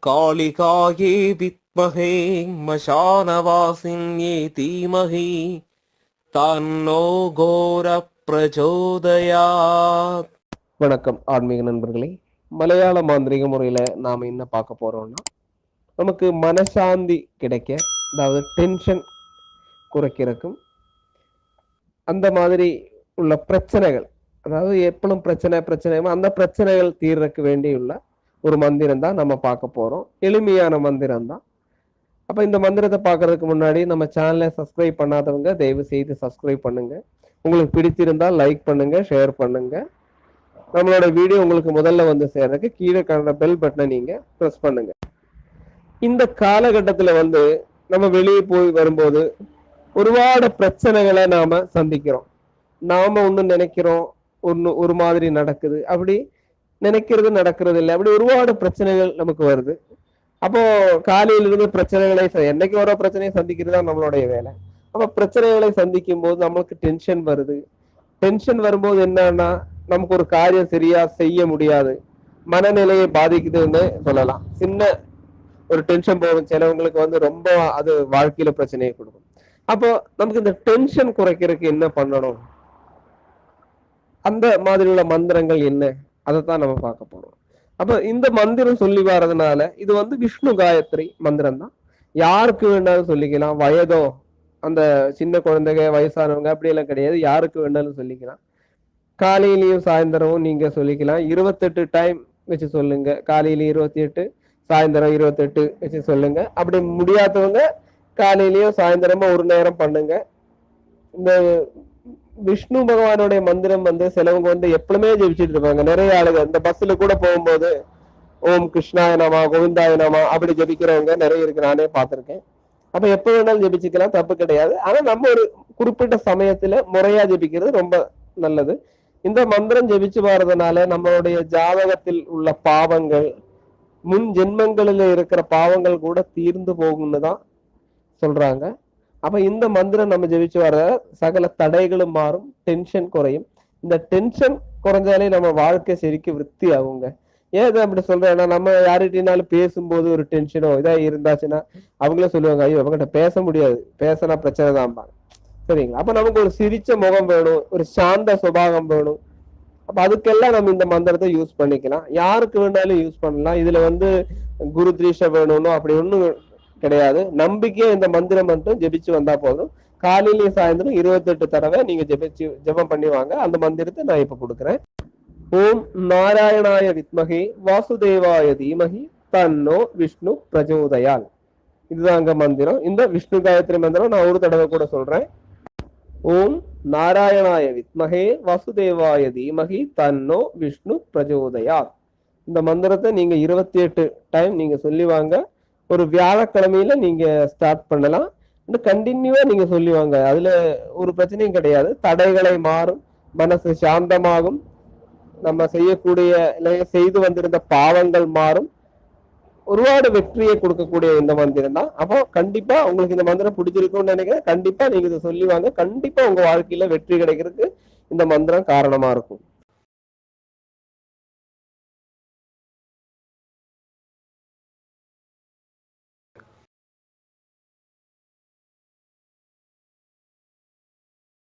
காளிகாயே வித்மஹே மசானவாசின்யே தீமஹி தன்னோ கோர பிரச்சோதயாத். வணக்கம் ஆன்மீக நண்பர்களே. மலையாள மாந்திரிக முறையில நாம என்ன பார்க்க போறோம்னா, நமக்கு மனசாந்தி கிடைக்க, அதாவது டென்ஷன் குறைக்கிறதுக்கும், அந்த மாதிரி உள்ள பிரச்சனைகள், அதாவது எப்பளும் பிரச்சனை அந்த பிரச்சனைகள் தீர்றதுக்கு வேண்டியுள்ள ஒரு மந்திரம் தான் நம்ம பார்க்க போறோம். எளிமையான மந்திரம் தான். அப்ப இந்த மந்திரத்தை பார்க்கறதுக்கு முன்னாடி நம்ம சேனலை சப்ஸ்கிரைப் பண்ணாதவங்க தயவு செய்து சப்ஸ்கிரைப் பண்ணுங்க. உங்களுக்கு பிடித்திருந்தால் லைக் பண்ணுங்க, ஷேர் பண்ணுங்க. நம்மளோட வீடியோ உங்களுக்கு முதல்ல வந்து சேர்றதுக்கு கீழே காணுற பெல் பட்டனை நீங்க ப்ரெஸ் பண்ணுங்க. இந்த காலகட்டத்துல வந்து நம்ம வெளியே போய் வரும்போது ஒருவாட பிரச்சனைகளை நாம சந்திக்கிறோம். நாம ஒண்ணு நினைக்கிறோம், ஒரு மாதிரி நடக்குது, அப்படி நினைக்கிறது நடக்கிறது இல்லை, அப்படி ஒருவாட பிரச்சனைகள் நமக்கு வருது. அப்போ காலையில இருந்து பிரச்சனைகளை என்னைக்கு வர பிரச்சனையை சந்திக்கிறது தான் நம்மளுடைய வேலை. அப்ப பிரச்சனைகளை சந்திக்கும் போது நம்மளுக்கு டென்ஷன் வருது. டென்ஷன் வரும்போது என்னன்னா, நமக்கு ஒரு காரியம் சரியா செய்ய முடியாது, மனநிலையை பாதிக்குதுன்னு சொல்லலாம். சின்ன ஒரு டென்ஷன் போகும், சிலவங்களுக்கு வந்து ரொம்ப அது வாழ்க்கையில பிரச்சனையை கொடுக்கும். அப்போ நமக்கு இந்த டென்ஷன் குறைக்கிறதுக்கு என்ன பண்ணணும், அந்த மாதிரி உள்ள மந்திரங்கள் என்ன, அதைத்தான் நம்ம பார்க்க போறோம். அப்ப இந்த மந்திரம் சொல்லி வர்றதுனால இது வந்து விஷ்ணு காயத்ரி மந்திரம் தான். யாருக்கு வேணாலும் சொல்லிக்கலாம். வயதோ, அந்த சின்ன குழந்தைங்க, வயசானவங்க அப்படி எல்லாம் கிடையாது, யாருக்கு வேணாலும் சொல்லிக்கலாம். காலையிலயும் சாயந்தரமும் நீங்க சொல்லிக்கலாம். 28 டைம் வச்சு சொல்லுங்க. காலையில 28, சாயந்தரம் 28 வச்சு சொல்லுங்க. அப்படி முடியாதவங்க காலையிலயும் சாயந்தரமும் ஒரு நேரம் பண்ணுங்க. இந்த விஷ்ணு பகவானுடைய மந்திரம் வந்து சிலவங்க வந்து எப்பவுமே ஜெபிச்சுட்டு இருப்பாங்க. நிறைய ஆளுங்க இந்த பஸ்ல கூட போகும்போது ஓம் கிருஷ்ணாய நம, கோவிந்தாய நம அப்படி ஜெபிக்கிறவங்க நிறைய இருக்கு, நானே பார்த்திருக்கேன். அப்ப எப்ப வேணாலும் ஜெபிச்சுக்கலாம், தப்பு கிடையாது. ஆனா நம்ம ஒரு குறிப்பிட்ட சமயத்துல முறையா ஜெபிக்கிறது ரொம்ப நல்லது. இந்த மந்திரம் ஜெபிச்சு வர்றதுனால நம்மளுடைய ஜாதகத்தில் உள்ள பாவங்கள், முன் ஜென்மங்களில இருக்கிற பாவங்கள் கூட தீர்ந்து போகும்னு தான் சொல்றாங்க. அப்ப இந்த மந்திரம் நம்ம ஜெபிச்சு வர சகல தடைகளும் மாறும், டென்ஷன் குறையும். இந்த டென்ஷன் குறைஞ்சாலே நம்ம வாழ்க்கை சரிக்கு விருத்தி ஆகுங்க. ஏன் இதை அப்படி சொல்றேன்னா, நம்ம யார்கிட்டனாலும் பேசும்போது ஒரு டென்ஷனோ இதா இருந்தாச்சுன்னா அவங்களே சொல்லுவாங்க, ஐயோ அவங்ககிட்ட பேச முடியாது, பேசினா பிரச்சனை தான்பாங்க. சரிங்களா? அப்ப நமக்கு ஒரு சிரிச்ச முகம் வேணும், ஒரு சாந்த சுபாவம் வேணும். அப்ப அதுக்கெல்லாம் நம்ம இந்த மந்திரத்தை யூஸ் பண்ணிக்கலாம். யாருக்கு வேணாலும் யூஸ் பண்ணலாம். இதுல வந்து குரு திரீஷ வேணும்னு அப்படி ஒண்ணும் கிடையாது. நம்பிக்கையா இந்த மந்திரம் மட்டும் ஜெபிச்சு வந்தா போதும். காலையிலயும் சாயந்தரம் 28 தடவை நீங்க ஜெபம் பண்ணி வாங்க. அந்த மந்திரத்தை நான் இப்ப கொடுக்குறேன். ஓம் நாராயணாய வித்மகே வாசுதேவாய தீமகி தன்னோ விஷ்ணு பிரச்சோதயால். இதுதாங்க மந்திரம். இந்த விஷ்ணு காயத்ரி மந்திரம் நான் ஒரு தடவை கூட சொல்றேன். ஓம் நாராயணாய வித்மகே வாசுதேவாய தீமகி தன்னோ விஷ்ணு பிரச்சோதயாத். இந்த மந்திரத்தை நீங்க 28 டைம் நீங்க சொல்லி வாங்க. ஒரு வியாழக்கிழமையில நீங்க ஸ்டார்ட் பண்ணலாம். கண்டினியூவா நீங்க சொல்லி வாங்க. அதுல ஒரு பிரச்சனையும் கிடையாது. தடைகளை மாறும், மனசு சாந்தமாகும், நம்ம செய்யக்கூடிய செய்து வந்திருந்த பாவங்கள் மாறும், ஒருவாடு வெற்றியை கொடுக்கக்கூடிய இந்த மந்திரம் தான். அப்போ கண்டிப்பா உங்களுக்கு இந்த மந்திரம் பிடிச்சிருக்கும்னு நினைக்கிறேன். கண்டிப்பா நீங்க இதை சொல்லி வாங்க. கண்டிப்பா உங்க வாழ்க்கையில வெற்றி கிடைக்கிறதுக்கு இந்த மந்திரம் காரணமா இருக்கும்.